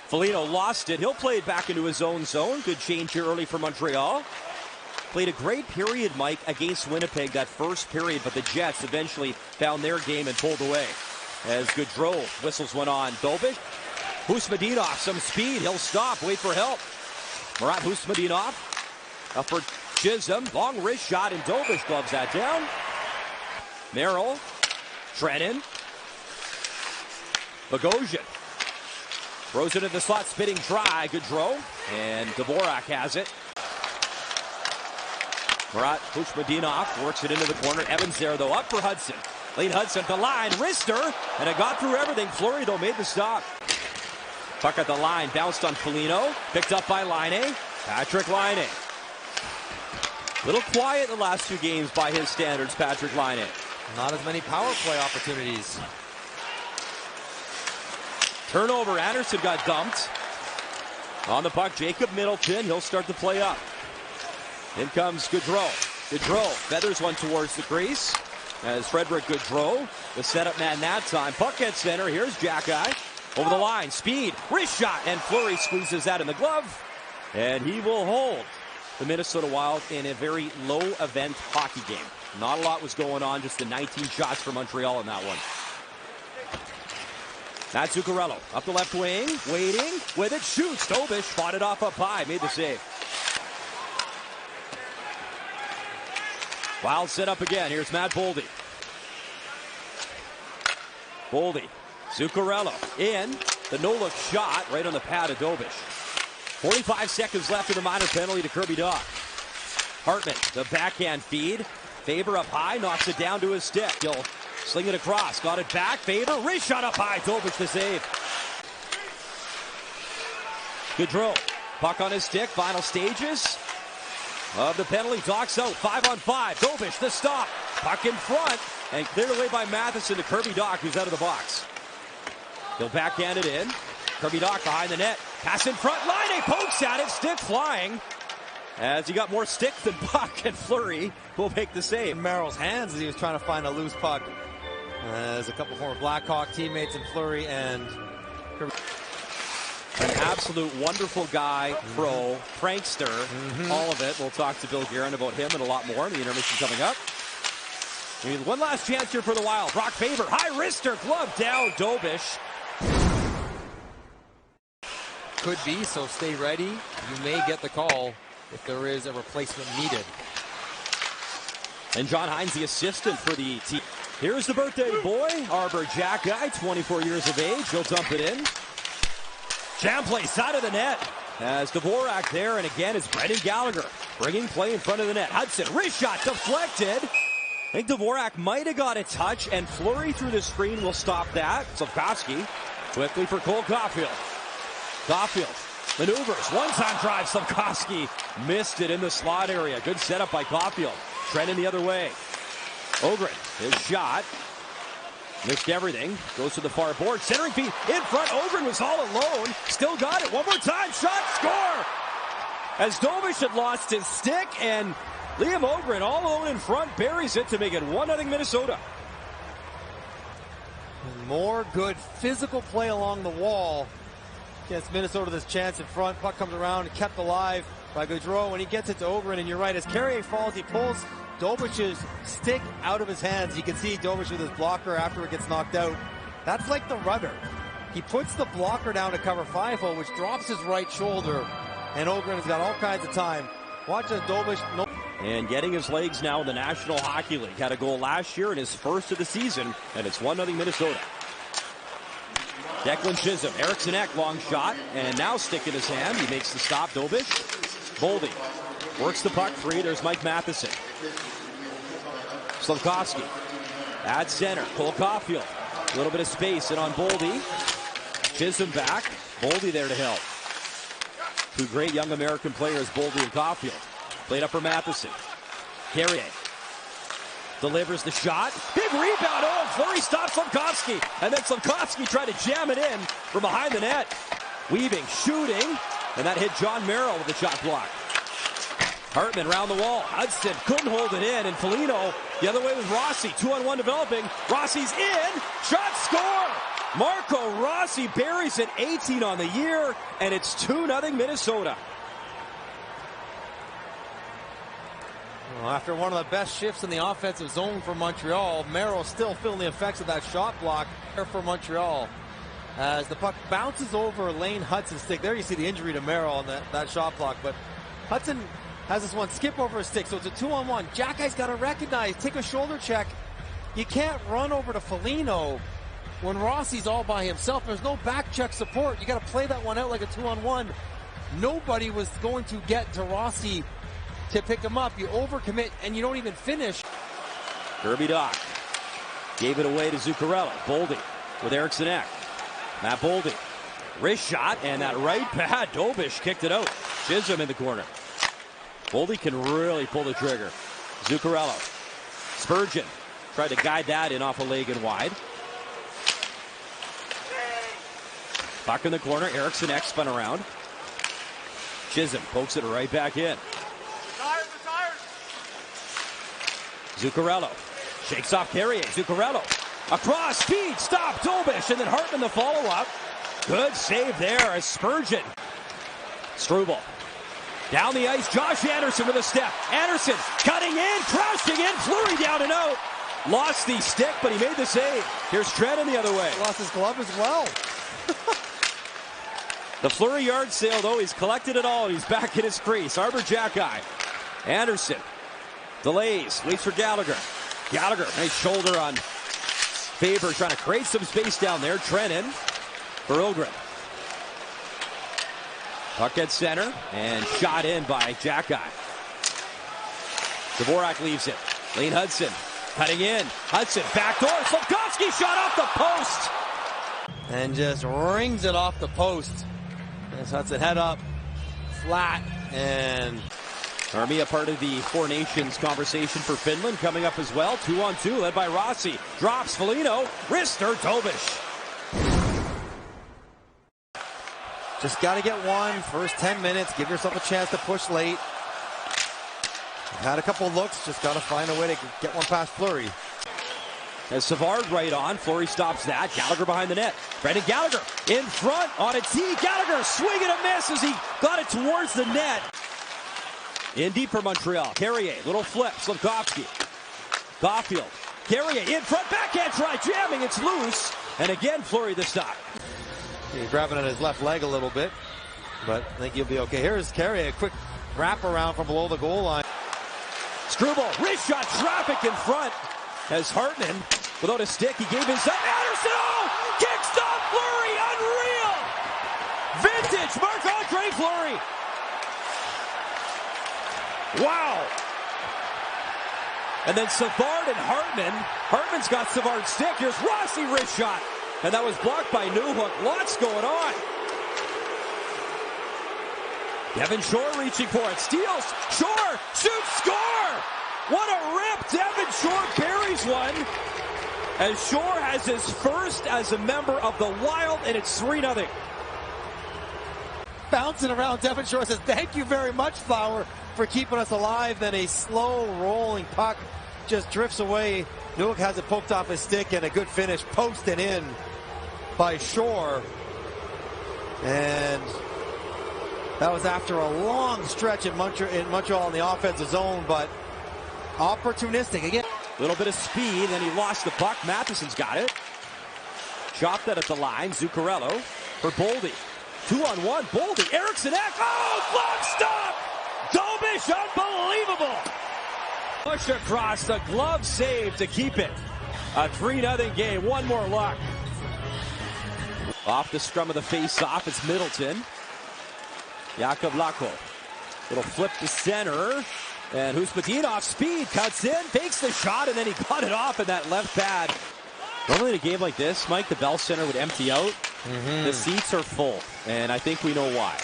Foligno lost it. He'll play it back into his own zone. Good change here early for Montreal. Played a great period, Mike, against Winnipeg that first period, but the Jets eventually found their game and pulled away. As Gaudreau whistles one on Dobich. Husmedinov, some speed. He'll stop. Wait for help. Murat Husmedinov. Up for Chisholm. Long wrist shot, and Dobich gloves that down. Merrill. Trennan. Bogosian. Throws it in the slot, spitting dry. Gaudreau. And Dvorak has it. Murat Husmedinov works it into the corner. Evans there, though, up for Hudson. Lane Hudson at the line. Wrister. And it got through everything. Fleury, though, made the stop. Puck at the line. Bounced on Foligno. Picked up by Laine. Patrick Laine. Little quiet the last two games by his standards, Patrick Laine. Not as many power play opportunities. Turnover. Anderson got dumped. On the puck, Jacob Middleton. He'll start the play up. In comes Gaudreau. Gaudreau feathers one towards the crease. As Frederick Gaudreau, the setup man that time. Puck at center. Here's Jackeye. Over the line. Speed. Wrist shot. And Fleury squeezes that in the glove. And he will hold the Minnesota Wild in a very low-event hockey game. Not a lot was going on. Just the 19 shots for Montreal in that one. That's Zuccarello. Up the left wing. Waiting. With it. Shoots. Dobich fought it off up high. Made the save. Wild set up again. Here's Matt Boldy. Boldy. Zuccarello in. The no-look shot right on the pad of Dobich. 45 seconds left of the minor penalty to Kirby Dach. Hartman, the backhand feed. Faber up high, knocks it down to his stick. He'll sling it across. Got it back. Faber, wrist shot up high. Dobich the save. Gaudreau, puck on his stick. Final stages of the penalty. Docks out. 5-on-5. Dobich, the stop. Puck in front. And cleared away by Matheson to Kirby Dach, who's out of the box. He'll backhand it in. Kirby Dach behind the net. Pass in front. Laine pokes at it. Stick flying. As he got more stick than puck, and Fleury will make the save. In Merrill's hands as he was trying to find a loose puck. As a couple former Blackhawk teammates in Fleury and Kirby. An absolute wonderful guy, pro, prankster, all of it. We'll talk to Bill Guerin about him and a lot more in the intermission coming up. One last chance here for the Wild. Brock Faber, high wrister, glove down, Dobich. Could be, so stay ready. You may get the call if there is a replacement needed. And John Hines, the assistant for the team. Here's the birthday boy, Arbor Jackeye, 24 years of age. He'll dump it in. Jam play, side of the net. As Dvorak there, and again it's Brendan Gallagher bringing play in front of the net. Hudson, wrist shot, deflected. I think Dvorak might have got a touch, and Fleury through the screen will stop that. Slafkovsky quickly for Cole Caulfield. Caulfield maneuvers, one-time drive. Slafkovsky missed it in the slot area. Good setup by Caulfield. Trennan the other way. Ogren, his shot. Missed everything. Goes to the far board. Centering feed in front. Ogren was all alone. Still got it. One more time. Shot. Score! As Dobich had lost his stick, and Liam Ogren all alone in front buries it to make it 1-0 Minnesota. More good physical play along the wall. Gets Minnesota this chance in front. Puck comes around and kept alive by Gaudreau, and he gets it to Ogren. And you're right, as Carrier falls, he pulls Dobich's stick out of his hands. You can see Dobich with his blocker after it gets knocked out. That's like the rudder. He puts the blocker down to cover Feifel, which drops his right shoulder. And Ogren has got all kinds of time. Watch as Dobich. And getting his legs now in the National Hockey League. Had a goal last year in his first of the season, and it's 1-0 Minnesota. Declan Chisholm, Eriksson Ek, long shot, and now stick in his hand. He makes the stop, Dobich. Boldy works the puck free. There's Mike Matheson. Slafkovsky at center. Cole Caulfield. A little bit of space in on Boldy. Chisholm back. Boldy there to help. Two great young American players, Boldy and Caulfield. Played up for Matheson. Carrier delivers the shot. Big rebound. Oh, Fleury stops Slafkovsky. And then Slafkovsky tried to jam it in from behind the net. Weaving, shooting. And that hit John Merrill with the shot block. Hartman round the wall. Hudson couldn't hold it in. And Foligno the other way with Rossi. 2-on-1 developing. Rossi's in. Shot, score! Marco Rossi buries it, 18 on the year, and it's 2-0 Minnesota. Well, after one of the best shifts in the offensive zone for Montreal, Merrill still feeling the effects of that shot block for Montreal. As the puck bounces over Lane Hudson's stick. There you see the injury to Merrill on that shot block. But Hudson has this one skip over his stick, so it's a 2-on-1. Jackie's got to recognize, take a shoulder check. You can't run over to Foligno when Rossi's all by himself. There's no back check support. You got to play that one out like a 2-on-1. Nobody was going to get to Rossi to pick him up. You overcommit and you don't even finish. Kirby Dach gave it away to Zuccarello. Boldy with Eriksson Ek. Matt Boldy. Wrist shot, and that right pad, Dobish kicked it out. Chisholm in the corner. Boldy can really pull the trigger. Zuccarello. Spurgeon tried to guide that in off a leg and wide. Puck in the corner. Eriksson Ek spun around. Chisholm pokes it right back in. Zuccarello shakes off Carrier. Zuccarello across, speed, stop, Dobish, and then Hartman the follow-up. Good save there as Spurgeon. Struble down the ice. Josh Anderson with a step. Anderson cutting in, crashing in, Fleury down and out. Lost the stick, but he made the save. Here's Trenton the other way. Lost his glove as well. The Fleury yard sale, though, he's collected it all, and he's back in his crease. Arber Xhekaj. Anderson delays, waits for Gallagher. Gallagher, nice shoulder on Faber, trying to create some space down there. Trenton for Ilgren. Puck at center, and shot in by Xhekaj. Dvorak leaves it. Lane Hudson cutting in. Hudson, backdoor. Slafkovsky shot off the post. And just rings it off the post. As Hudson head up, flat, and Armia part of the Four Nations conversation for Finland coming up as well. 2-on-2 led by Rossi. Drops Foligno. Wrister, Dobish. just got to get one. First 10 minutes. Give yourself a chance to push late. Had a couple looks. Just got to find a way to get one past Fleury. As Savard right on. Fleury stops that. Gallagher behind the net. Brendan Gallagher in front on a tee. Gallagher swing and a miss as he got it towards the net. In deep for Montreal. Carrier, little flip. Slafkovsky. Caulfield. Carrier in front. Backhand try. Jamming. It's loose. And again, Fleury the stop. He's grabbing at his left leg a little bit. But I think he'll be okay. Here's Carrier. A quick wrap around from below the goal line. Struble. Wrist shot. Traffic in front. As Hartman, without a stick, he gave his up. Anderson, oh! Kick stop, Fleury, unreal! Vintage Marc-Andre Fleury. Wow! And then Savard and Hartman. Hartman's got Savard's stick. Here's Rossi, wrist shot. And that was blocked by Newhook. Lots going on. Devin Shore reaching for it. Steals. Shore shoots, score! What a rip! Devin Shore carries one. As Shore has his first as a member of the Wild, and it's 3-0. Bouncing around, Devin Shore says, thank you very much, Flower, for keeping us alive. Then a slow rolling puck just drifts away. Newhook has it poked off his stick, and a good finish posted in by Shore. And that was after a long stretch in Montreal in the offensive zone, but opportunistic again. A little bit of speed, then he lost the puck. Matheson's got it. Chopped that at the line. Zuccarello for Boldy. 2-on-1. Boldy. Eriksson Ek. Oh, glove stop! Dobish, unbelievable! Push across, the glove save to keep it. A 3-0 game. One more luck. Off the scrum of the face-off, it's Middleton. Jakub Lako. Little flip to center. And Huspatin speed, cuts in, fakes the shot, and then he cut it off in that left pad. Normally in a game like this, Mike, the Bell Center would empty out. The seats are full, and I think we know why.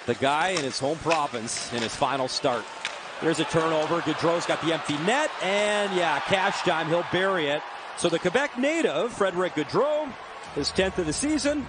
The guy in his home province in his final start. There's a turnover. Gaudreau's got the empty net, and yeah, cash time. He'll bury it. So the Quebec native, Frédéric Gaudreau, his 10th of the season.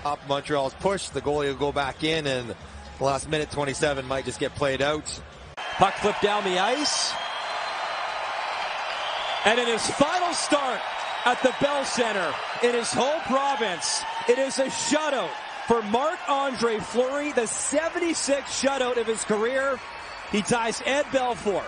Up Montreal's push. The goalie will go back in, and the last minute 27 might just get played out. Puck flipped down the ice. And in his final start at the Bell Center in his home province. It is a shutout for Marc-Andre Fleury, the 76th shutout of his career. He ties Ed Belfour